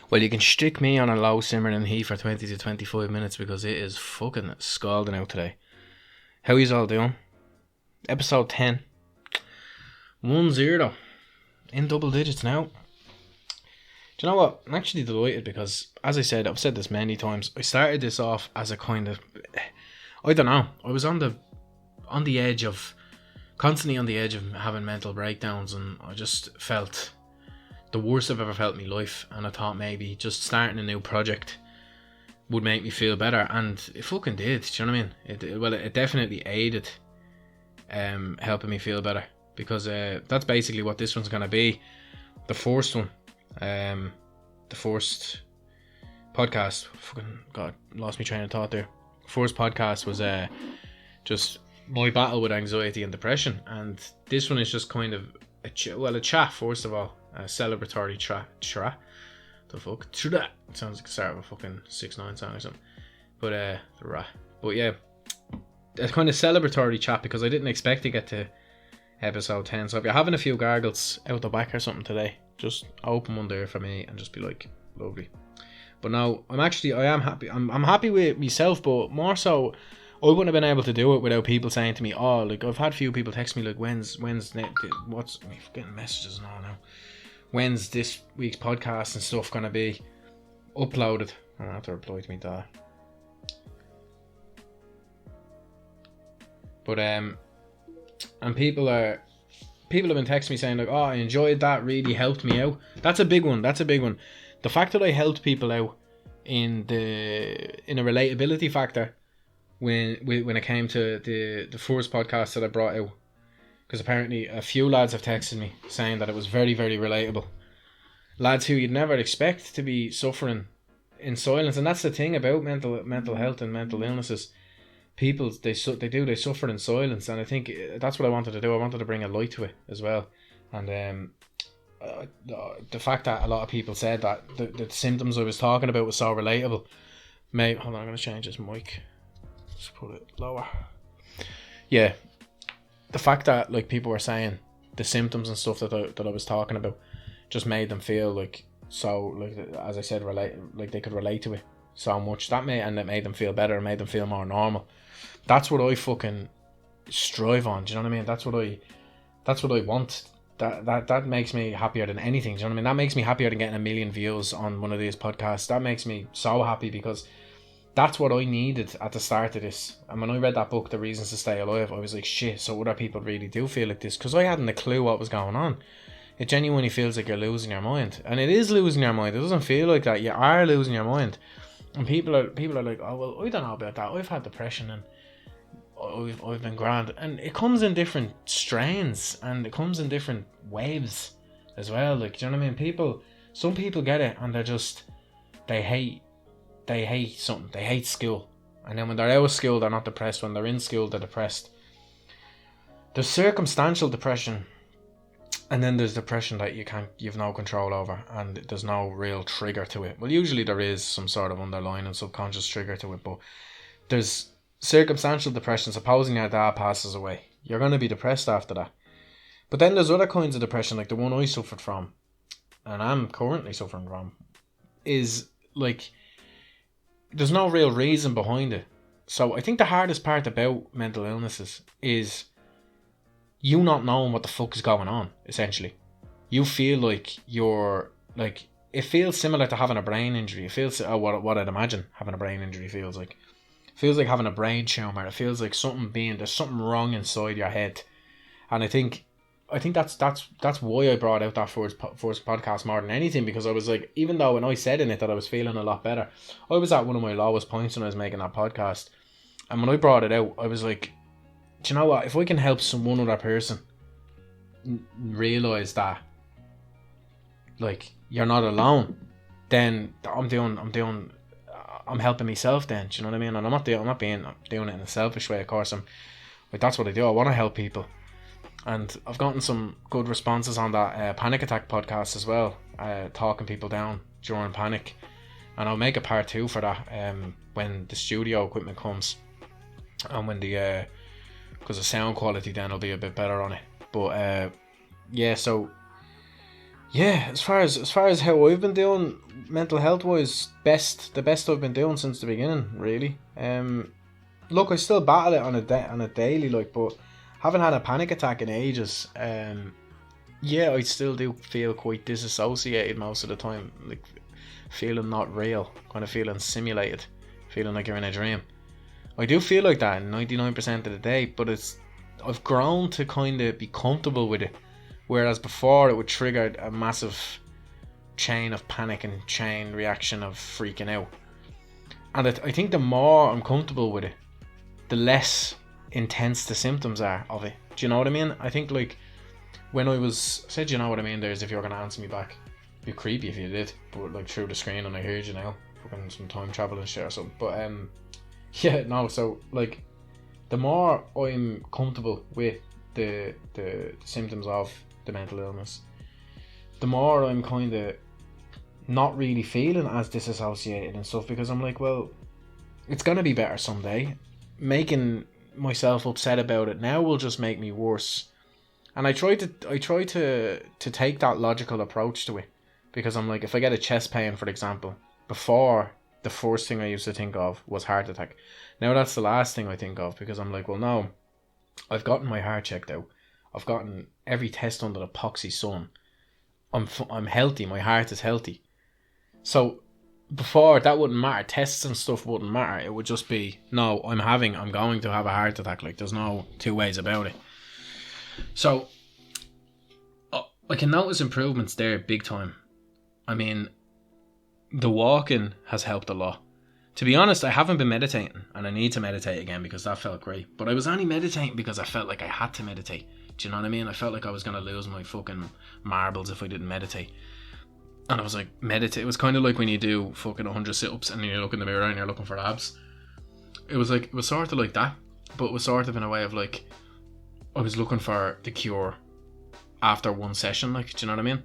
Well, you can stick me on a low simmering heat for 20 to 25 minutes because it is fucking scalding out today. How are you all doing? Episode 10. 1-0. In double digits now. Do you know what? I'm actually delighted because, as I said, I've said this many times, I started this off as a kind of... I don't know. I was constantly on the edge of having mental breakdowns, and I just felt the worst I've ever felt in my life, and I thought maybe just starting a new project would make me feel better, and it fucking did. Do you know what I mean? It definitely aided helping me feel better, because that's basically what this one's gonna be. The first one, the first podcast, fucking God, lost me train of thought there. First podcast was just my battle with anxiety and depression, and this one is just kind of a chat first of all, a celebratory chat. The fuck? It sounds like the start of a fucking 6ix9ine song or something. But yeah, a kind of celebratory chat because I didn't expect to get to episode 10. So if you're having a few gargles out the back or something today, just open one there for me and just be like, lovely. But now I am happy. I'm happy with myself, but more so, I wouldn't have been able to do it without people saying to me, oh, like I've had a few people text me like, what's me getting messages and all now. When's this week's podcast and stuff gonna be uploaded? I don't have to reply to me that. But and people have been texting me saying like, oh, I enjoyed that, really helped me out. That's a big one. The fact that I helped people out in a relatability factor when it came to the first podcast that I brought out. Because apparently a few lads have texted me saying that it was very, very relatable. Lads who you'd never expect to be suffering in silence. And that's the thing about mental health and mental illnesses. People, they suffer in silence. And I think that's what I wanted to do. I wanted to bring a light to it as well. And the fact that a lot of people said that the symptoms I was talking about was so relatable. Hold on, I'm going to change this mic. Just put it lower. Yeah. The fact that like people were saying the symptoms and stuff that I was talking about just made them feel like so, like as I said, like they could relate to it so much. That made them feel better, made them feel more normal. That's what I fucking strive on. Do you know what I mean? That's what I want. That makes me happier than anything. Do you know what I mean? That makes me happier than getting 1 million views on one of these podcasts. That makes me so happy because that's what I needed at the start of this. And when I read that book, The Reasons to Stay Alive, I was like, shit, so other people really do feel like this. Because I hadn't a clue what was going on. It genuinely feels like you're losing your mind. And it is losing your mind. It doesn't feel like that. You are losing your mind. And people are like, oh, well, I don't know about that. I've had depression and I've been grand. And it comes in different strains. And it comes in different waves as well. Like, do you know what I mean? Some people get it and they hate something. They hate school. And then when they're out of school, they're not depressed. When they're in school, they're depressed. There's circumstantial depression. And then there's depression that you've no control over. And there's no real trigger to it. Well, usually there is some sort of underlying subconscious trigger to it. But there's circumstantial depression. Supposing your dad passes away, you're going to be depressed after that. But then there's other kinds of depression, like the one I suffered from, and I'm currently suffering from, is like, there's no real reason behind it. So I think the hardest part about mental illnesses is you not knowing what the fuck is going on, essentially. You feel like it feels similar to having a brain injury. It feels what I'd imagine having a brain injury feels like. It feels like having a brain tumor. It feels like there's something wrong inside your head. And I think that's why I brought out that first podcast more than anything, because I was like, even though when I said in it that I was feeling a lot better, I was at one of my lowest points when I was making that podcast. And when I brought it out, I was like, do you know what? If I can help one other person realise that, like, you're not alone, then I'm helping myself then. Do you know what I mean? And I'm not doing it in a selfish way, of course. That's what I do. I want to help people. And I've gotten some good responses on that panic attack podcast as well, talking people down during panic. And I'll make a part 2 for that when the studio equipment comes, and when because the sound quality then will be a bit better on it. But yeah, so Yeah, as far as how I've been doing mental health wise, the best I've been doing since the beginning, really. Look, I still battle it on a daily, like, but haven't had a panic attack in ages. Yeah, I still do feel quite disassociated most of the time, like feeling not real, kind of feeling simulated, feeling like you're in a dream. I do feel like that 99% of the day, but I've grown to kind of be comfortable with it. Whereas before it would trigger a massive chain of panic and chain reaction of freaking out. And I think the more I'm comfortable with it, the less intense the symptoms are of it. Do you know what I mean? I think like when I was said, you know what I mean. There's if you're gonna answer me back, it'd be creepy if you did, but like through the screen and I heard you now, fucking some time travel and shit or something. But yeah, no. So like, the more I'm comfortable with the symptoms of the mental illness, the more I'm kind of not really feeling as disassociated and stuff, because I'm like, well, it's gonna be better someday. Making myself upset about it now will just make me worse. And I try to take that logical approach to it, because I'm like, if I get a chest pain, for example, before the first thing I used to think of was heart attack. Now that's the last thing I think of, because I'm like, well, no, I've gotten my heart checked out. I've gotten every test under the poxy sun. I'm healthy. My heart is healthy. So before, that wouldn't matter. Tests and stuff wouldn't matter. It would just be, no, I'm going to have a heart attack. Like, there's no two ways about it. So I can notice improvements there big time. I mean, the walking has helped a lot. To be honest, I haven't been meditating, and I need to meditate again because that felt great. But I was only meditating because I felt like I had to meditate. Do you know what I mean? I felt like I was going to lose my fucking marbles if I didn't meditate. And I was like, meditate. It was kind of like when you do fucking 100 sit-ups and you look in the mirror and you're looking for abs. It was sort of like that, but it was sort of in a way of like, I was looking for the cure after one session, like, do you know what I mean?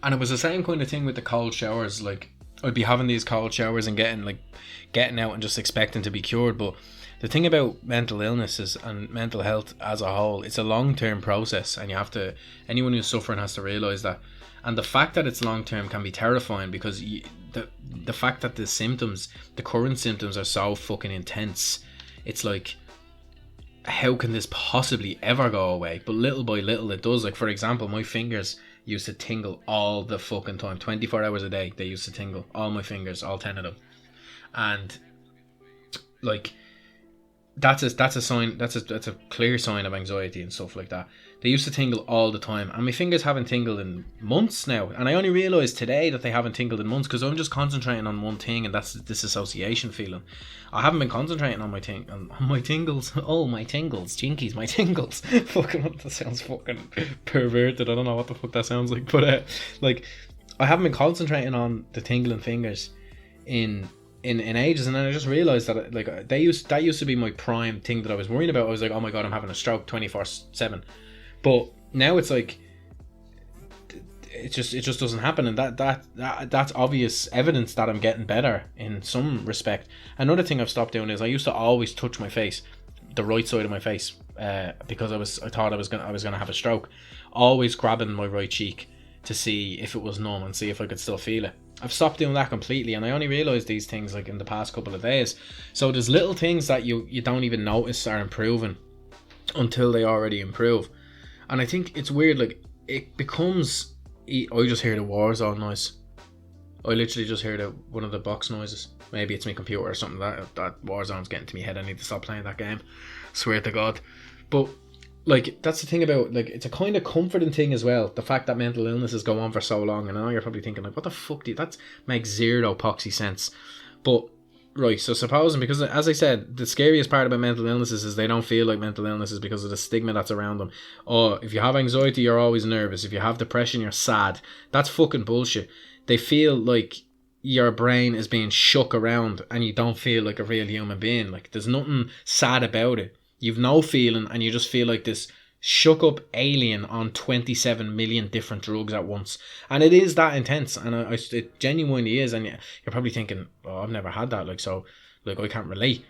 And it was the same kind of thing with the cold showers. Like, I'd be having these cold showers and getting out and just expecting to be cured. But the thing about mental illnesses and mental health as a whole, it's a long-term process, and anyone who's suffering has to realise that. And the fact that it's long-term can be terrifying, because the fact that the current symptoms are so fucking intense, it's like, how can this possibly ever go away? But little by little it does. Like, for example, my fingers used to tingle all the fucking time, 24 hours a day. They used to tingle, all my fingers, all 10 of them. And like, that's a sign, that's a clear sign of anxiety and stuff like that. They used to tingle all the time, and my fingers haven't tingled in months now. And I only realised today that they haven't tingled in months, because I'm just concentrating on one thing, and that's the disassociation feeling. I haven't been concentrating on my tingles. Oh, my tingles, jinkies, my tingles. Fucking, that sounds fucking perverted. I don't know what the fuck that sounds like, but like, I haven't been concentrating on the tingling fingers in ages, and then I just realised that like that used to be my prime thing that I was worrying about. I was like, oh my god, I'm having a stroke 24/7. But now it's like, it just doesn't happen, and that's obvious evidence that I'm getting better in some respect. Another thing I've stopped doing is, I used to always touch my face, the right side of my face, because I thought I was gonna have a stroke. Always grabbing my right cheek to see if it was numb and see if I could still feel it. I've stopped doing that completely, and I only realised these things like in the past couple of days. So there's little things that you don't even notice are improving until they already improve. And I think it's weird, like, it becomes, I just hear the Warzone noise. I literally just hear one of the box noises. Maybe it's my computer or something. That Warzone's getting to me head. I need to stop playing that game. Swear to God. But like, that's the thing about, like, it's a kind of comforting thing as well, the fact that mental illnesses go on for so long. And I know you're probably thinking, like, what the fuck that makes zero poxy sense. But right, so supposing, because as I said, the scariest part about mental illnesses is they don't feel like mental illnesses because of the stigma that's around them. Oh, if you have anxiety, you're always nervous. If you have depression, you're sad. That's fucking bullshit. They feel like your brain is being shook around and you don't feel like a real human being. Like, there's nothing sad about it. You've no feeling, and you just feel like this shook up alien on 27 million different drugs at once. And it is that intense, and it genuinely is. And you're probably thinking, oh, I've never had that, like, so like, I can't relate.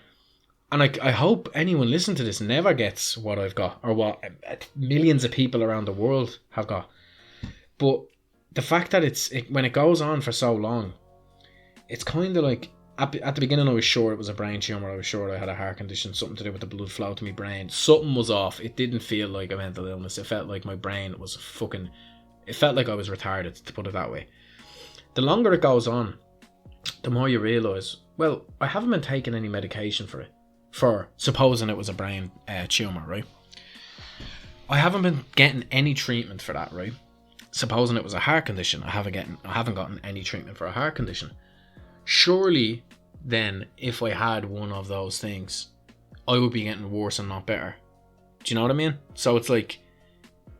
And I hope anyone listening to this never gets what I've got, or what millions of people around the world have got. But the fact that when it goes on for so long, it's kind of like, at the beginning I was sure it was a brain tumour, I was sure I had a heart condition, something to do with the blood flow to my brain. Something was off. It didn't feel like a mental illness. It felt like my brain was it felt like I was retarded, to put it that way. The longer it goes on, the more you realise, well, I haven't been taking any medication for it, for supposing it was a brain tumour, right? I haven't been getting any treatment for that, right? Supposing it was a heart condition, I haven't gotten any treatment for a heart condition. Surely, then, if I had one of those things, I would be getting worse and not better. Do you know what I mean? So it's like,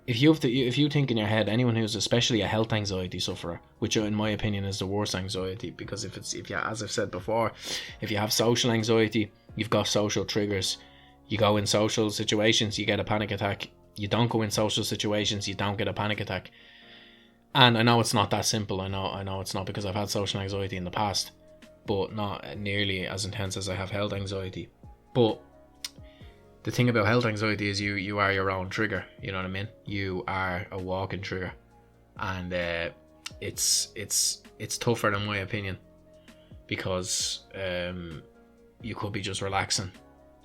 if you think in your head, anyone who's especially a health anxiety sufferer, which in my opinion is the worst anxiety, because if you, as I've said before, if you have social anxiety, you've got social triggers. You go in social situations, you get a panic attack. You don't go in social situations, you don't get a panic attack. And I know it's not that simple. I know it's not, because I've had social anxiety in the past, but not nearly as intense as I have health anxiety. But the thing about health anxiety is you are your own trigger. You know what I mean? You are a walking trigger, and it's tougher in my opinion, because you could be just relaxing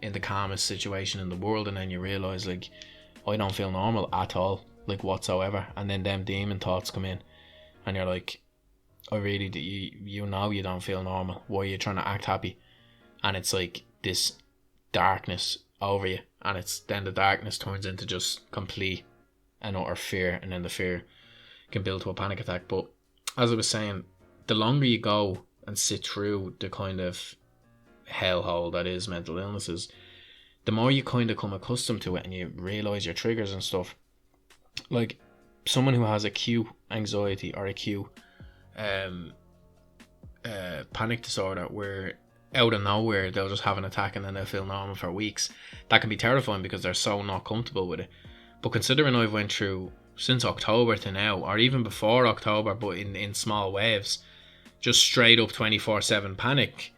in the calmest situation in the world, and then you realise, like, I don't feel normal at all, like, whatsoever. And then them demon thoughts come in, and you're like, I really do. You know you don't feel normal. Why are you trying to act happy? And it's like this darkness over you, and then the darkness turns into just complete and utter fear, and then the fear can build to a panic attack. But as I was saying, the longer you go and sit through the kind of hellhole that is mental illnesses, the more you kind of come accustomed to it, and you realise your triggers and stuff. Like, someone who has acute anxiety or acute panic disorder, where out of nowhere they'll just have an attack and then they'll feel normal for weeks, that can be terrifying because they're so not comfortable with it. But considering I've went through, since October to now, or even before October, but in small waves, just straight up 24/7 panic,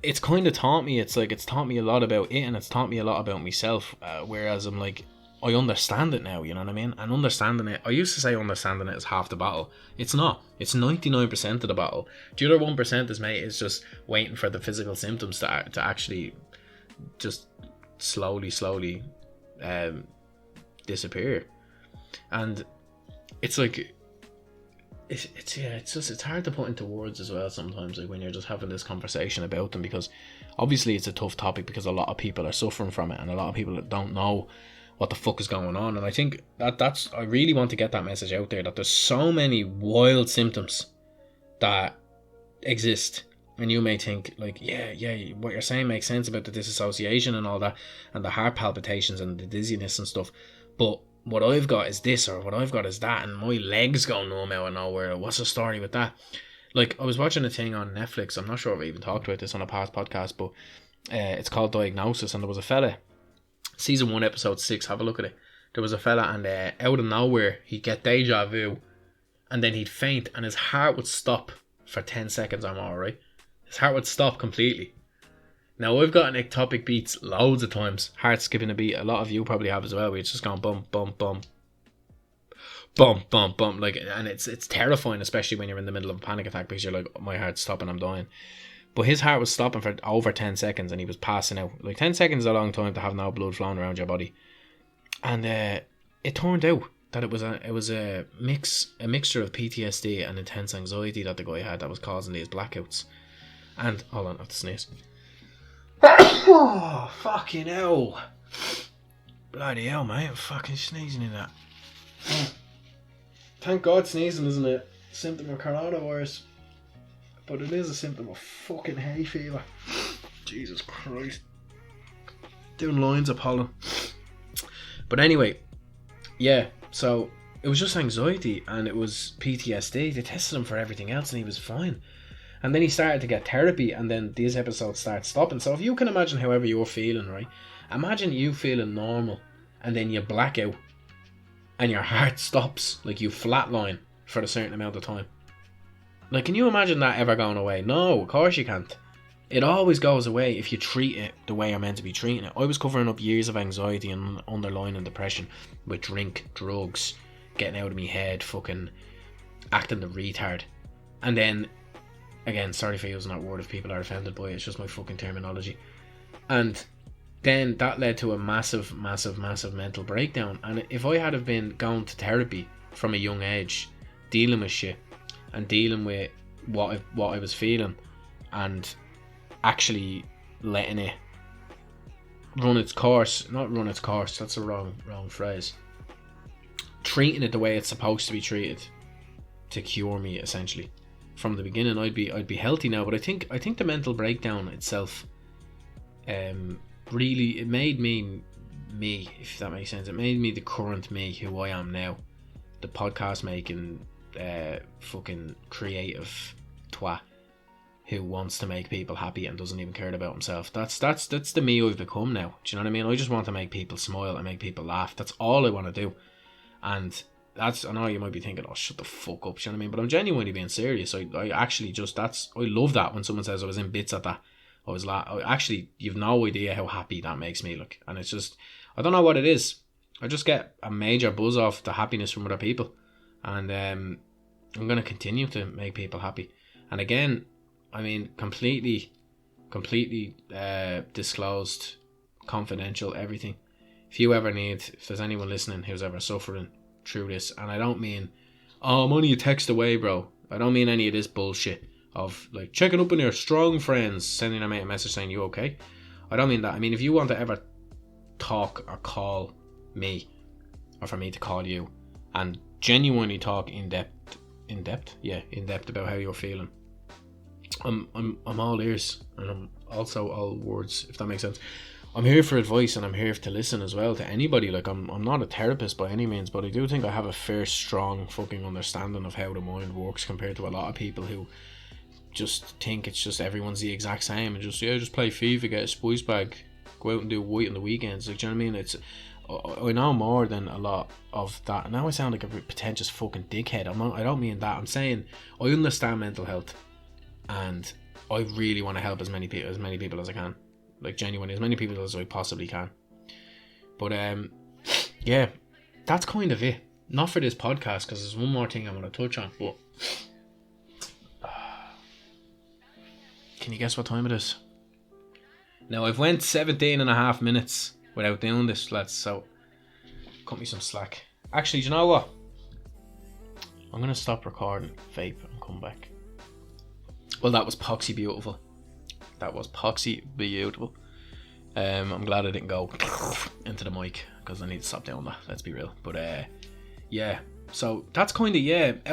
it's kind of taught me, it's taught me a lot about it, and it's taught me a lot about myself, whereas I'm like, I understand it now, you know what I mean? And understanding it, I used to say understanding it is half the battle. It's not. It's 99% of the battle. The other 1% is just waiting for the physical symptoms to actually just slowly disappear. And it's like, it's hard to put into words as well sometimes, like when you're just having this conversation about them, because obviously it's a tough topic, because a lot of people are suffering from it, and a lot of people don't know what the fuck is going on. And I think that's I really want to get that message out there, that there's so many wild symptoms that exist, and you may think like, yeah, what you're saying makes sense about the disassociation and all that, and the heart palpitations and the dizziness and stuff, but what I've got is this, or what I've got is that, and my legs go numb out of nowhere. What's the story with that? Like, I was watching a thing on Netflix, I'm not sure if I even talked about this on a past podcast, but it's called Diagnosis, and there was a fella, season 1 episode 6, have a look at it. There was a fella, and out of nowhere he'd get deja vu, and then he'd faint, and his heart would stop for 10 seconds or more, right? His heart would stop completely. Now, I've gotten ectopic beats loads of times, heart skipping a beat. A lot of you probably have as well, where it's just going bump, bump, bump, bump, bump, bump, like, and it's terrifying, especially when you're in the middle of a panic attack, because you're like, oh, my heart's stopping, I'm dying. But his heart was stopping for over 10 seconds, and he was passing out. Like, 10 seconds is a long time to have no blood flowing around your body. And it turned out that it was a mixture of PTSD and intense anxiety that the guy had that was causing these blackouts. And hold on, I have to sneeze. Oh, fucking hell. Bloody hell, mate. I'm fucking sneezing in that. Thank God sneezing isn't a symptom of coronavirus, but it is a symptom of fucking hay fever. Jesus Christ. Doing lines of pollen. But anyway, yeah, so it was just anxiety and it was PTSD. They tested him for everything else and he was fine. And then he started to get therapy, and then these episodes start stopping. So if you can imagine however you're feeling, right? Imagine you feeling normal, and then you black out, and your heart stops, like you flatline for a certain amount of time. Like, can you imagine that ever going away? No, of course you can't. It always goes away if you treat it the way you're meant to be treating it. I was covering up years of anxiety and underlying depression with drink, drugs, getting out of my head, fucking acting the retard. And then, again, sorry for using that word if people are offended by it, it's just my fucking terminology. And then that led to a massive mental breakdown. And if I had have been going to therapy from a young age, dealing with shit and dealing with what I was feeling, and actually letting it run its course, not run its course, that's a wrong phrase, treating it the way it's supposed to be treated to cure me, essentially, from the beginning, I'd be healthy now. But I think the mental breakdown itself, really, it made me, if that makes sense. It made me the current me, who I am now, the podcast making, fucking creative twat who wants to make people happy and doesn't even care about himself. That's the me I've become now. Do you know what I mean? I just want to make people smile and make people laugh. That's all I want to do. And that's, I know you might be thinking, oh, shut the fuck up, do you know what I mean? But I'm genuinely being serious. I actually just, I love that when someone says I was in bits at that. Actually, you've no idea how happy that makes me look. And it's just, I don't know what it is. I just get a major buzz off the happiness from other people. And I'm going to continue to make people happy. And again, I mean, completely disclosed, confidential, everything. If there's anyone listening who's ever suffering through this, and I don't mean, oh, I'm only a text away, bro. I don't mean any of this bullshit of like checking up on your strong friends, sending them a message saying you okay. I don't mean that. I mean, if you want to ever talk or call me, or for me to call you, and genuinely talk in depth about how you're feeling, I'm all ears, and I'm also all words, if that makes sense. I'm here for advice, and I'm here to listen as well to anybody. Like, I'm not a therapist by any means, but I do think I have a fair, strong fucking understanding of how the mind works compared to a lot of people who just think it's just everyone's the exact same and just play FIFA, get a spice bag, go out and do white on the weekends. Like, do you know what I mean? It's, I know more than a lot of that. Now I sound like a pretentious fucking dickhead. I don't mean that. I'm saying I understand mental health, and I really want to help as many people as I can. Like, genuinely, as many people as I possibly can. But yeah, that's kind of it. Not for this podcast, because there's one more thing I want to touch on. But can you guess what time it is? Now, I've went 17 and a half minutes without doing this, lads, so cut me some slack. Actually, do you know what? I'm going to stop recording, vape, and come back. Well, that was poxy beautiful. I'm glad I didn't go into the mic, because I need to stop doing that, let's be real. But yeah, so that's kind of, it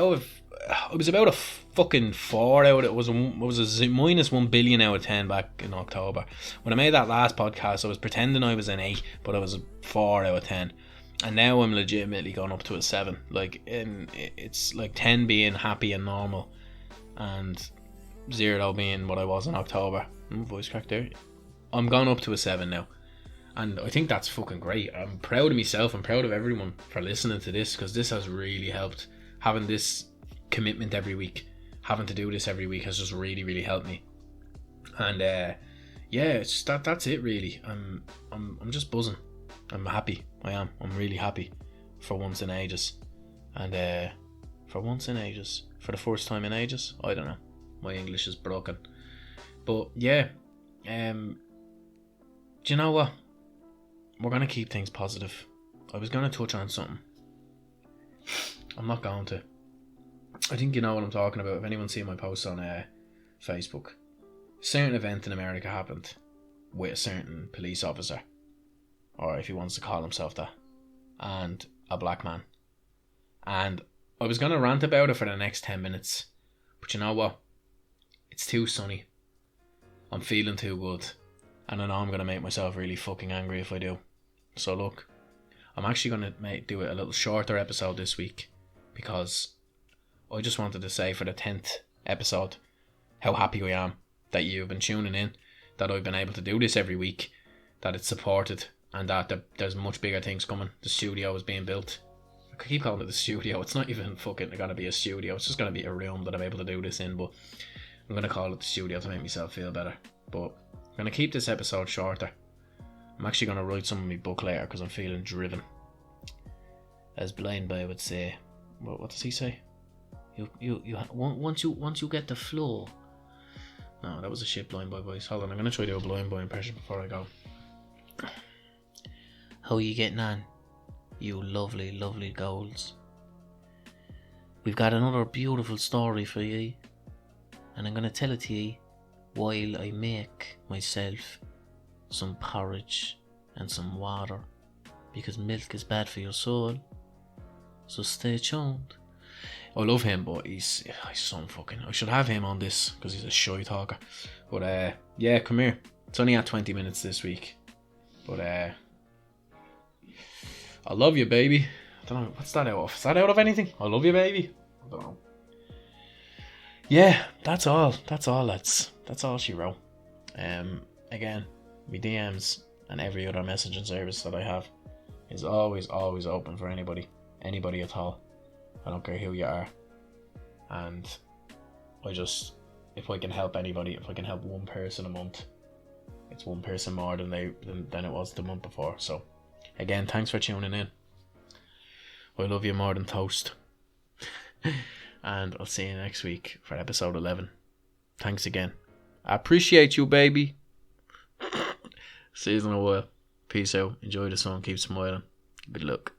was about a fucking 4 out. It was a minus 1 billion out of 10 back in October. When I made that last podcast, I was pretending I was an 8, but I was a 4 out of 10. And now I'm legitimately gone up to a 7. Like, it's like 10 being happy and normal, and 0 being what I was in October. Voice crack there. I'm gone up to a 7 now, and I think that's fucking great. I'm proud of myself. I'm proud of everyone for listening to this, because this has really helped. Having this commitment every week, having to do this every week, has just really helped me. And it's that's it really. I'm just buzzing. I'm happy. I'm really happy for once in ages. And for the first time in ages, I don't know, my English is broken. But yeah, do you know what? We're going to keep things positive. I was going to touch on something. I'm not going to. I think you know what I'm talking about. If anyone's seen my posts on Facebook, a certain event in America happened with a certain police officer, or if he wants to call himself that, and a black man. And I was going to rant about it for the next 10 minutes. But you know what? It's too sunny. I'm feeling too good. And I know I'm going to make myself really fucking angry if I do. So look, I'm actually going to do a little shorter episode this week, because I just wanted to say for the 10th episode how happy I am that you've been tuning in, that I've been able to do this every week, that it's supported, and that there's much bigger things coming. The studio is being built. I keep calling it the studio. It's not even fucking going to be a studio. It's just going to be a room that I'm able to do this in, but I'm going to call it the studio to make myself feel better. But I'm going to keep this episode shorter. I'm actually going to write some of my book later, because I'm feeling driven. As Blind Boy would say. What does he say? Once you get the flow. No, that was a shit blind boy voice. Hold on, I'm gonna try to do a blind boy impression before I go. How are you getting on, you lovely, lovely goals? We've got another beautiful story for you, and I'm gonna tell it to you while I make myself some porridge and some water, because milk is bad for your soul. So stay tuned. I love him, but he's some fucking. I should have him on this because he's a shy talker. But yeah, come here. It's only at 20 minutes this week. But I love you, baby. I don't know, what's that out of? Is that out of anything? I love you, baby. I don't know. Yeah, that's all. That's all she wrote. Again, my DMs and every other messaging service that I have is always open for anybody at all. I don't care who you are. And if I can help anybody, if I can help one person a month, it's one person more than it was the month before. So again, thanks for tuning in. I love you more than toast. And I'll see you next week for episode 11. Thanks again. I appreciate you, baby. See you in a while. Peace out. Enjoy the song. Keep smiling. Good luck.